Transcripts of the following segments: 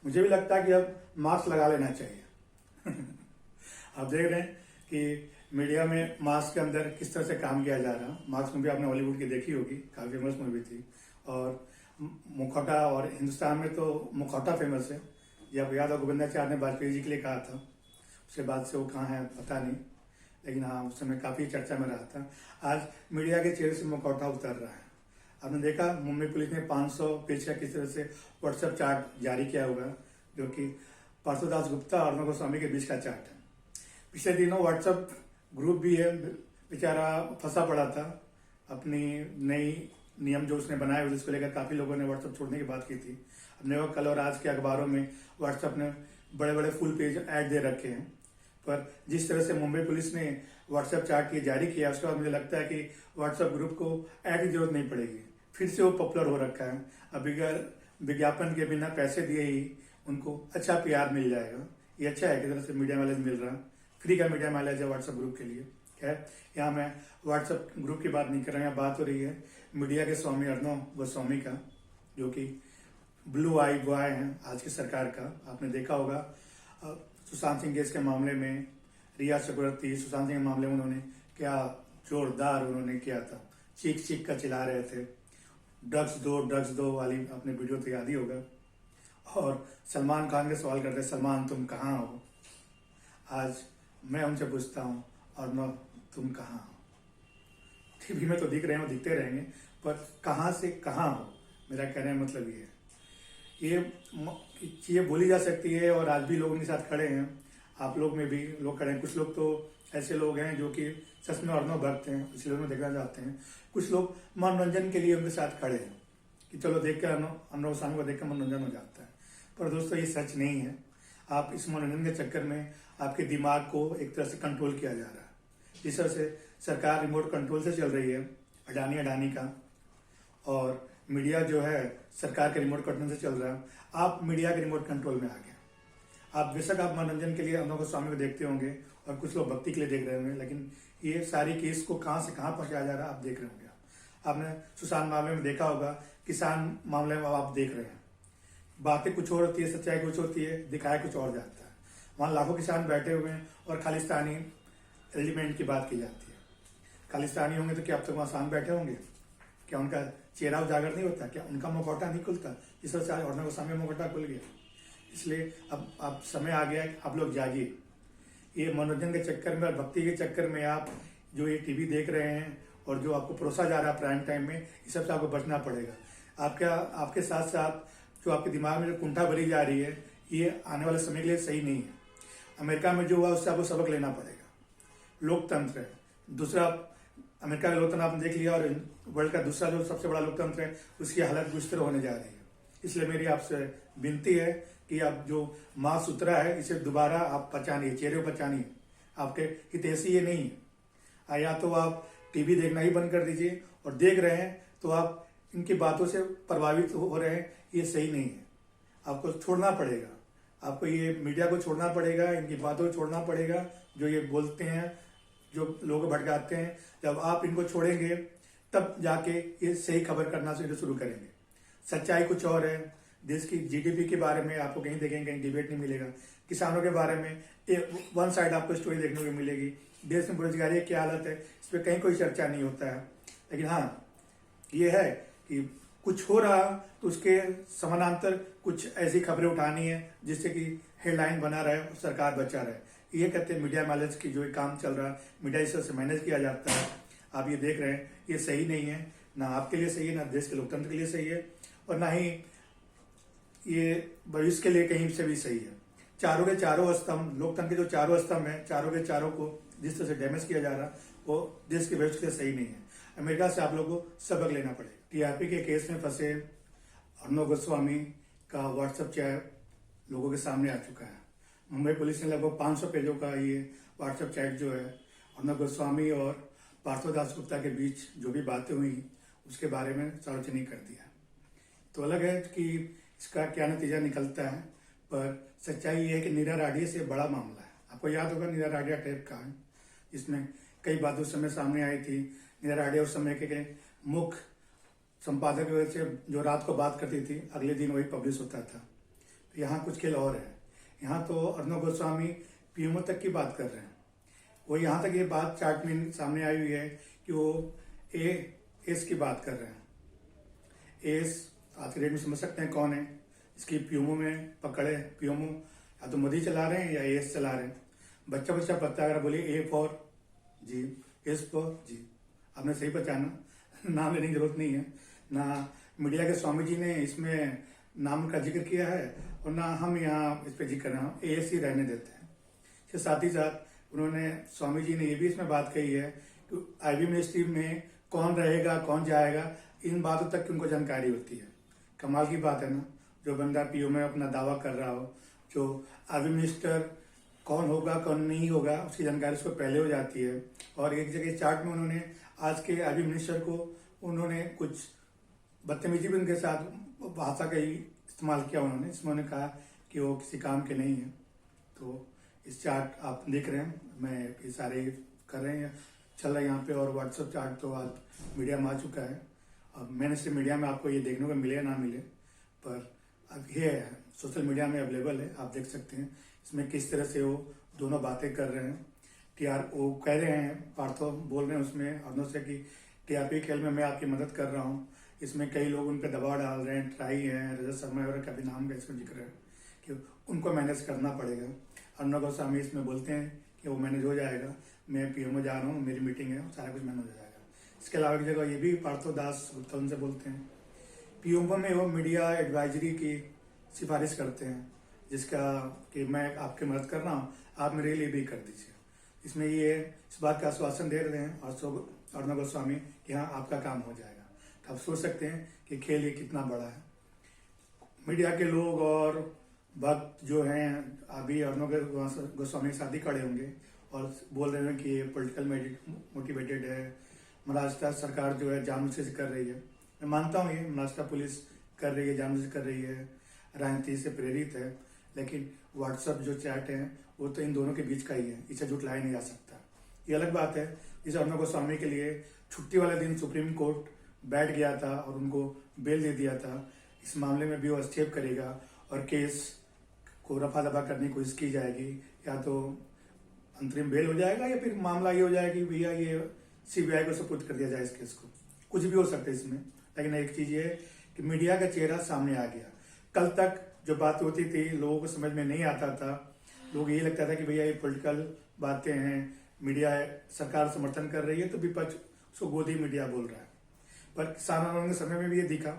मुझे भी लगता है कि अब मास्क लगा लेना चाहिए। आप देख रहे हैं कि मीडिया में मास्क के अंदर किस तरह से काम किया जा रहा है। मास्क मूवी आपने हॉलीवुड की देखी होगी, काफी फेमस मूवी थी। और मुखौटा, और हिंदुस्तान में तो मुखौटा फेमस है। जब याद हो गोविंदाचार्य ने वाजपेयी जी के लिए कहा था, उसके बाद से वो कहाँ है पता नहीं, लेकिन हाँ उस समय काफी चर्चा में रहा था। आज मीडिया के चेहरे से मुखौटा उतर रहा है। आपने देखा मुंबई पुलिस ने 500 पेज का किस तरह से व्हाट्सएप चार्ट जारी किया होगा, जो कि पार्थोदास गुप्ता और अर्णव गोस्वामी के बीच का चार्ट है। पिछले दिनों व्हाट्सएप ग्रुप भी है, बेचारा फंसा पड़ा था। अपनी नई नियम जो उसने बनाए हुए उसको लेकर काफी लोगों ने व्हाट्सएप छोड़ने की बात की थी। हमने कल और आज के अखबारों में व्हाट्सएप ने बड़े बड़े फुल पेज ऐड दे रखे हैं। पर जिस तरह से मुंबई पुलिस ने व्हाट्सएप चार्ट ये जारी किया, उसके बाद मुझे लगता है कि व्हाट्सएप ग्रुप को ऐड की जरूरत नहीं पड़ेगी। फिर से वो पॉपुलर हो रखा है। अब बगैर विज्ञापन के, बिना पैसे दिए ही उनको अच्छा पीआर मिल जाएगा। ये अच्छा है कि तरह से मीडिया माइलेज मिल रहा है, फ्री का मीडिया माइलेज है व्हाट्सएप ग्रुप के लिए। खैर, यहाँ मैं व्हाट्सएप ग्रुप की बात नहीं कर रहा, यहाँ बात हो रही है मीडिया के स्वामी अर्णव गोस्वामी का, जो कि ब्लू आई बॉय हैं आज की सरकार का। आपने देखा होगा सुशांत सिंह केस के मामले में रिया चक्रवर्ती, सुशांत सिंह के मामले में उन्होंने क्या जोरदार उन्होंने किया था, चीख चीख कर चिल्ला रहे थे, ड्रग्स दो वाली अपने वीडियो तो याद ही होगा। और सलमान खान के सवाल करते, सलमान तुम कहाँ हो? आज मैं उनसे पूछता हूँ, अर्णव तुम कहाँ हो? टीवी में तो दिख रहे हैं, दिखते रहेंगे, पर कहाँ से कहाँ हो, मेरा कहने का मतलब ये है। ये चीजें बोली जा सकती है और आज भी लोग उनके साथ खड़े हैं। आप लोग में भी लोग खड़े हैं। कुछ लोग तो ऐसे लोग हैं जो कि सच में अर्णव भक्त हैं, इसलिए उन्हें देखना चाहते हैं। कुछ लोग मनोरंजन के लिए उनके साथ खड़े हैं कि चलो देख कर अर्णव गोस्वामी को देखकर मनोरंजन हो जाता है। पर दोस्तों ये सच नहीं है। आप इस मनोरंजन के चक्कर में आपके दिमाग को एक तरह से कंट्रोल किया जा रहा है। जिस तरह से सरकार रिमोट कंट्रोल से चल रही है, अडानी का, और मीडिया जो है सरकार के रिमोट कंट्रोल से चल रहा है, आप मीडिया के रिमोट कंट्रोल में आ गए। आप बेशक आप मनोरंजन के लिए अर्णव गोस्वामी को देखते होंगे और कुछ लोग भक्ति के लिए देख रहे होंगे, लेकिन ये सारी केस को कहां से कहां पहुंचाया जा रहा है आप देख रहे होंगे। आपने सुशांत मामले में देखा होगा, किसान मामले में आप देख रहे हैं। बातें कुछ और होती है, सच्चाई कुछ होती है, दिखाया कुछ और जाता है। वहां लाखों किसान बैठे हुए हैं और खालिस्तानी एलिमेंट की बात की जाती है। खालिस्तानी होंगे तो क्या अब तक वहां सांग बैठे होंगे? क्या उनका चेहरा उजागर नहीं होता? क्या उनका मुखौटा नहीं खुलता? जिस तरह से आज अर्णव गोस्वामी मुखौटा खुल गया। इसलिए अब समय आ गया है, आप लोग जागिए। ये मनोरंजन के चक्कर में और भक्ति के चक्कर में आप जो ये टीवी देख रहे हैं और जो आपको परोसा जा रहा है प्राइम टाइम में, इस सब से आपको बचना पड़ेगा। आपके साथ साथ जो आपके दिमाग में जो कुंठा भरी जा रही है, ये आने वाले समय के लिए सही नहीं है। अमेरिका में जो हुआ उससे आपको सबक लेना पड़ेगा। लोकतंत्र है, दूसरा अमेरिका का लोकतंत्र आपने देख लिया, और वर्ल्ड का दूसरा जो सबसे बड़ा लोकतंत्र है उसकी हालत कुछ तरह होने जा रही है। इसलिए मेरी आपसे विनती है कि आप जो मांस उतरा है इसे दोबारा आप पहचानिए, चेहरे पर पहचानिए। आपके हितैषी ये नहीं है। या तो आप टीवी देखना ही बंद कर दीजिए, और देख रहे हैं तो आप इनकी बातों से प्रभावित हो रहे हैं, ये सही नहीं है। आपको छोड़ना पड़ेगा, आपको ये मीडिया को छोड़ना पड़ेगा, इनकी बातों को छोड़ना पड़ेगा जो ये बोलते हैं, जो लोग भटकाते हैं। जब आप इनको छोड़ेंगे तब जाके ये सही खबर करना शुरू करेंगे। सच्चाई कुछ और है। देश की जीडीपी के बारे में आपको कहीं देखेंगे, कहीं डिबेट नहीं मिलेगा। किसानों के बारे में वन साइड आपको स्टोरी देखने को मिलेगी। देश में बेरोजगारी की क्या हालत है, इस पर कहीं कोई चर्चा नहीं होता है। लेकिन हाँ, ये है कि कुछ हो रहा तो उसके समानांतर कुछ ऐसी खबरें उठानी है जिससे कि हेडलाइन बना रहे और सरकार बचा रहे। ये कहते हैं मीडिया माइलेज की जो काम चल रहा है, मीडिया इस तरह से मैनेज किया जाता है। आप ये देख रहे हैं, ये सही नहीं है, ना आपके लिए सही है, ना देश के लोकतंत्र के लिए सही है, और ना ही ये भविष्य के लिए कहीं से भी सही है। चारों के चारों स्तंभ, लोकतंत्र के जो चारों स्तंभ हैं, चारों के चारों को जिस तरह से डैमेज किया जा रहा है वो देश के भविष्य के लिए सही नहीं है। अमेरिका से आप लोगों को सबक लेना पड़ेगा। टीआरपी के केस में फंसे अर्णव गोस्वामी का व्हाट्सएप चैट लोगों के सामने आ चुका है। मुंबई पुलिस ने लगभग 500 पेजों का ये व्हाट्सएप चैट जो है अर्णव गोस्वामी और पार्थोदास गुप्ता के बीच जो भी बातें हुई उसके बारे में सार्वजनिक कर दिया। तो अलग है कि इसका क्या नतीजा निकलता है, पर सच्चाई ये है कि नीरा राडिया से बड़ा मामला है। आपको याद होगा नीरा राडिया टेप का है, जिसमें कई बातें उस समय सामने आई थी। नीरा राडिया उस समय के मुख्य संपादक की वजह से जो रात को बात करती थी, अगले दिन वही पब्लिश होता था। तो यहाँ कुछ खेल और है। यहाँ तो अर्णव गोस्वामी पीएमओ तक की बात कर रहे हैं। वो यहाँ तक ये बात चार्ट में सामने आई हुई है कि वो एस की बात कर रहे हैं। एस आज के डेट में समझ सकते हैं कौन है, इसकी पीएमओ में पकड़े। पीएमओ या तो मोदी चला रहे हैं या एस चला रहे हैं। बच्चा बच्चा पता अगर बोलिए A for G, S for G, आपने सही पहचाना, नाम लेने की जरूरत नहीं है। ना मीडिया के स्वामी जी ने इसमें नाम का जिक्र किया है और ना हम यहाँ इस पर जिक्र कर रहे हैं, एएस ही रहने देते हैं। इसके साथ ही साथ उन्होंने स्वामी जी ने ये भी इसमें बात कही है कि आईबी मिनिस्ट्री में कौन रहेगा कौन जाएगा, इन बातों तक की उनको जानकारी होती है। कमाल की बात है ना, जो बंदा पीओ में अपना दावा कर रहा हो, जो आईबी मिनिस्टर कौन होगा कौन नहीं होगा उसकी जानकारी उसको पहले हो जाती है। और एक जगह चार्ट में उन्होंने आज के आईबी मिनिस्टर को उन्होंने कुछ बदतमीजी भी उनके साथ भाषा का ही इस्तेमाल किया उन्होंने, इसमें उन्होंने कहा कि वो किसी काम के नहीं है। तो इस चार्ट आप देख रहे हैं, मैं ये सारे कर रहे हैं चल रहा है यहाँ पे। और व्हाट्सएप चार्ट तो आज मीडिया में आ चुका है। अब मैंने से मीडिया में आपको ये देखने को मिले या ना मिले, पर अब ये सोशल मीडिया में अवेलेबल है, आप देख सकते हैं इसमें किस तरह से वो दोनों बातें कर रहे हैं। वो कह रहे हैं, पार्थो बोल रहे हैं उसमें अर्णव से कि टीआरपी खेल में मैं आपकी मदद कर रहा हूँ। इसमें कई लोग उन पर दबाव डाल रहे हैं, ट्राई है, रजत शर्मा वगैरह का भी नाम का इसमें जिक्र है कि उनको मैनेज करना पड़ेगा। अर्णव गोस्वामी इसमें बोलते हैं कि वो मैनेज हो जाएगा, मैं पीएमओ जा रहा हूँ, मेरी मीटिंग है, सारा कुछ मैनेज हो जाएगा। इसके अलावा एक जगह ये भी पार्थो दास गुप्ता उनसे बोलते हैं, पीएमओ में वो मीडिया एडवाइजरी की सिफारिश करते हैं, जिसका कि मैं आपकी मदद कर रहा हूँ, आप मेरे लिए भी कर दीजिए। इसमें ये इस बात का आश्वासन दे रहे हैं अर्णव गोस्वामी कि हाँ आपका काम हो जाएगा। तो आप सोच सकते हैं कि खेल ये कितना बड़ा है। मीडिया के लोग और भक्त जो हैं अभी अर्णव गोस्वामी के साथ ही खड़े होंगे और बोल रहे हैं कि ये पॉलिटिकल मोटिवेटेड है, महाराष्ट्र सरकार जो है जानबूझ से कर रही है। मैं मानता हूँ ये महाराष्ट्र पुलिस कर रही है, जानबूझ से कर रही है, राजनीति से प्रेरित है, लेकिन व्हाट्सएप जो चैट है वो तो इन दोनों के बीच का ही है, इसे झुटलाया नहीं जा सकता। ये अलग बात है। इस अर्णव गोस्वामी के लिए छुट्टी वाले दिन सुप्रीम कोर्ट बैठ गया था और उनको बेल दे दिया था। इस मामले में भी वो हस्तक्षेप करेगा और केस को रफा दफा करने की कोशिश की जाएगी, या तो अंतरिम बेल हो जाएगा या फिर मामला ये हो जाएगा कि भैया ये सीबीआई को सुपुर्द कर दिया जाए इस केस को। कुछ भी हो सकता है इसमें, लेकिन एक चीज ये है कि मीडिया का चेहरा सामने आ गया। कल तक जो बात होती थी लोगों को समझ में नहीं आता था, लोग ये लगता था कि भैया ये पॉलिटिकल बातें हैं, मीडिया सरकार समर्थन कर रही है तो विपक्ष उसको गोदी मीडिया बोल रहा है। पर किसान आंदोलन के समय में भी ये दिखा,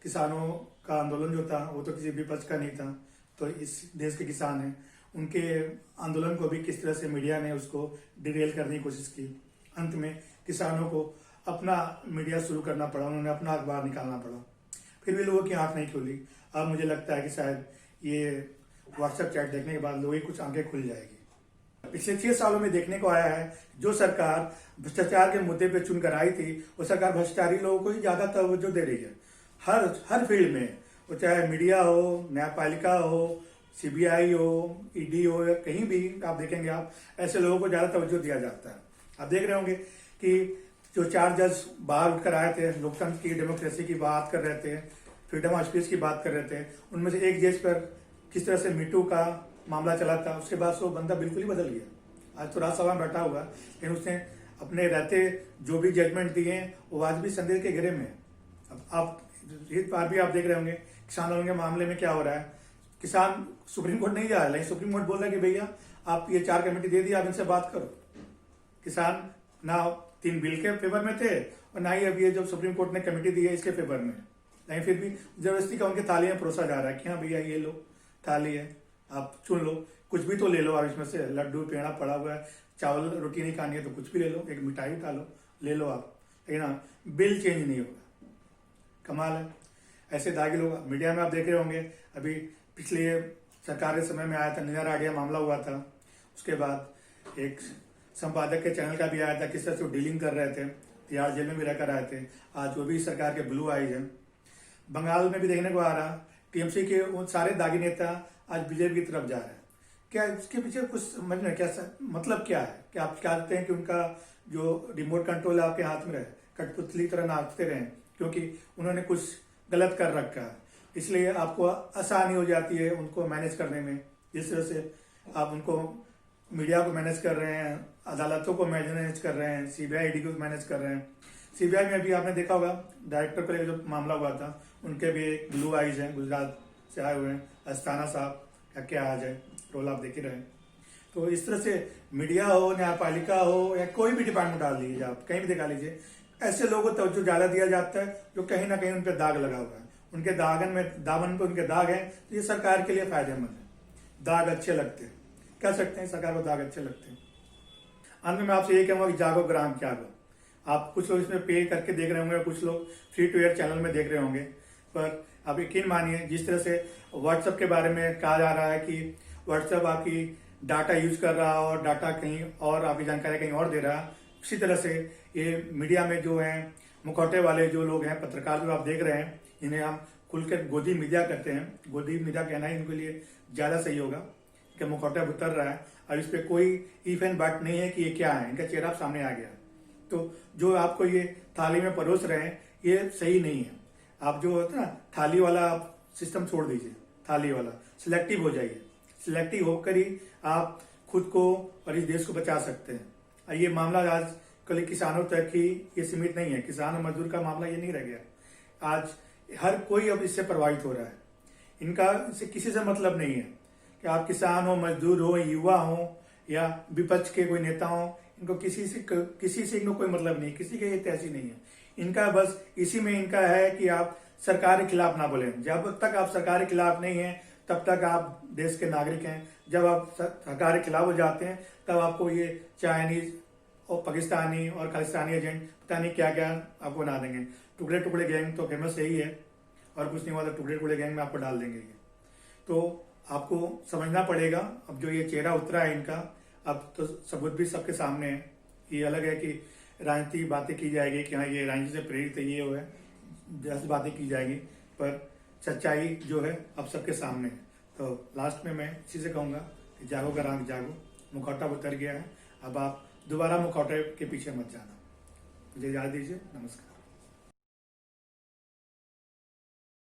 किसानों का आंदोलन जो था वो तो किसी विपक्ष का नहीं था, तो इस देश के किसान हैं, उनके आंदोलन को भी किस तरह से मीडिया ने उसको डिरेल करने की कोशिश की। अंत में किसानों को अपना मीडिया शुरू करना पड़ा, उन्होंने अपना अखबार निकालना पड़ा, फिर भी लोगों की आंख नहीं खुली। अब मुझे लगता है कि शायद ये व्हाट्सएप चैट देखने के बाद लोगों की कुछ आंखें खुल जाएगी। पिछले 6 सालों में देखने को आया है, जो सरकार भ्रष्टाचार के मुद्दे पे चुनकर आई थी वो सरकार भ्रष्टाचारी लोगों को ही ज्यादा तवज्जो दे रही है। हर फील्ड में, वो चाहे मीडिया हो, न्यायपालिका हो, सीबीआई हो, ईडी हो, या कहीं भी आप देखेंगे आप ऐसे लोगों को ज्यादा तवज्जो दिया जाता है। आप देख रहे होंगे कि जो 4 जज बाहर उठकर आए थे, लोकतंत्र की डेमोक्रेसी की बात कर रहे थे, फ्रीडम ऑफ स्पीच की बात कर रहे थे, उनमें से एक जज पर किस तरह से मीटू का मामला चला था, उसके बाद से वो बंदा बिल्कुल ही बदल गया। आज तो राज्यसभा में बैठा होगा, लेकिन उसने अपने रहते जो भी जजमेंट दिए हैं वो आज भी संदेह के घेरे में। अब आप इस बार भी आप देख रहे होंगे किसान आंदोलन के मामले में क्या हो रहा है। किसान सुप्रीम कोर्ट नहीं जा रहा है, लेकिन सुप्रीम कोर्ट बोल रहा है कि भैया आप ये 4 कमेटी दे दी, आप इनसे बात करो। किसान ना 3 बिल के फेवर में थे और ना ही अब ये जो सुप्रीम कोर्ट ने कमेटी दी है इसके फेवर में, लेकिन फिर भी जबरदस्ती का उनके थाली में परोसा जा रहा है कि हाँ भैया ये लो थाली है, आप चुन लो, कुछ भी तो ले लो, आप इसमें से लड्डू पेड़ा पड़ा हुआ है, चावल रोटी नहीं खानी है तो कुछ भी ले लो, एक मिठाई उठा लो, ले लो आप, लेकिन हाँ बिल चेंज नहीं होगा। कमाल है। ऐसे दागी लोग मीडिया में आप देख रहे होंगे, अभी पिछले सरकार के समय में आया था, नीरा राडिया मामला हुआ था, उसके बाद एक संपादक के चैनल का भी आया था, किस तरह से डीलिंग कर रहे थे, तिहाड़ जेल में भी रहकर आए थे। आज वो भी सरकार के ब्लू आईज है। बंगाल में भी देखने को आ रहा, टीएमसी के वो सारे दागी नेता आज बीजेपी की तरफ जा रहे हैं। क्या इसके पीछे कुछ समझ में क्या मतलब क्या है? क्या आप चाहते हैं कि उनका जो रिमोट कंट्रोल आपके हाथ में रहे, कठपुतली तरह नाचते रहे क्योंकि उन्होंने कुछ गलत कर रखा है? इसलिए आपको आसानी हो जाती है उनको मैनेज करने में। जिस तरह से आप उनको मीडिया को मैनेज कर रहे हैं, अदालतों को मैनेज कर रहे हैं, सीबीआई ईडी को मैनेज कर रहे हैं। सीबीआई में भी आपने देखा होगा डायरेक्टर को लेकर जो मामला हुआ था, उनके भी एक ब्लू आइज हैं, गुजरात से आए हुए हैं, अस्थाना साहब का क्या आज है, रोल आप देख ही रहे हैं। तो इस तरह से मीडिया हो, न्यायपालिका हो, या कोई भी डिपार्टमेंट डाल लीजिए, आप कहीं भी दिखा लीजिए, ऐसे लोगों को तवज्जो ज्यादा दिया जाता है जो कहीं ना कहीं उन पर दाग लगा हुआ है, उनके दामन पे उनके दाग है। तो ये सरकार के लिए फायदेमंद है, दाग अच्छे लगते हैं, कह सकते हैं सरकार को दाग अच्छे लगते हैं। अंत में मैं आपसे ये कहूंगा कि जागो ग्राम त्यागो। आप कुछ लोग इसमें पे करके देख रहे होंगे, कुछ लोग फ्री टू एयर चैनल में देख रहे होंगे, पर आप यकीन मानिए जिस तरह से व्हाट्सएप के बारे में कहा जा रहा है कि व्हाट्सएप आपकी डाटा यूज कर रहा है और डाटा कहीं और आपकी जानकारी कहीं और दे रहा है, उसी तरह से ये मीडिया में जो है मुखौटे वाले जो लोग हैं, पत्रकार जो आप देख रहे हैं, इन्हें हम खुलकर गोदी मीडिया कहते हैं। गोदी मीडिया कहना ही इनके लिए ज्यादा सही होगा कि मुखौटा उतर रहा है और इस पर कोई इफ एंड बट नहीं है कि ये क्या है, इनका चेहरा सामने आ गया। तो जो आपको ये थाली में परोस रहे हैं ये सही नहीं है। आप जो होता है ना थाली वाला आप सिस्टम छोड़ दीजिए, थाली वाला सिलेक्टिव हो जाइए। सिलेक्टिव होकर ही आप खुद को और इस देश को बचा सकते हैं। और ये मामला आज कल किसानों तक ही ये सीमित नहीं है, किसान और मजदूर का मामला ये नहीं रह गया। आज हर कोई अब इससे प्रभावित हो रहा है। इनका इससे किसी से मतलब नहीं है कि आप किसान हो, मजदूर हो, युवा हो या विपक्ष के कोई नेता हो, इनको किसी से इनको कोई मतलब नहीं, किसी के हित ऐसी नहीं है। इनका बस इसी में इनका है कि आप सरकार के खिलाफ ना बोलें। जब तक आप सरकार के खिलाफ नहीं है तब तक आप देश के नागरिक हैं। जब आप सरकार के खिलाफ हो जाते हैं तब आपको ये चाइनीज और पाकिस्तानी और खालिस्तानी एजेंट पता नहीं क्या क्या आपको बना देंगे। टुकड़े टुकड़े गैंग तो फेमस यही है और कुछ नहीं हुआ तो टुकड़े टुकड़े गैंग में आपको डाल देंगे। तो आपको समझना पड़ेगा। अब जो ये चेहरा उतरा है इनका, अब तो सबूत भी सबके सामने है। ये अलग है कि राजनीतिक बातें की जाएगी कि हाँ ये राजनीति से प्रेरित है, ये हो है, जैसी बातें की जाएगी, पर सच्चाई जो है अब सबके सामने है। तो लास्ट में मैं इसी से कहूंगा कि जागो का रंग जागो, मुखौटा उतर गया है, अब आप दोबारा मुखौटे के पीछे मत जाना। मुझे याद दीजिए। नमस्कार।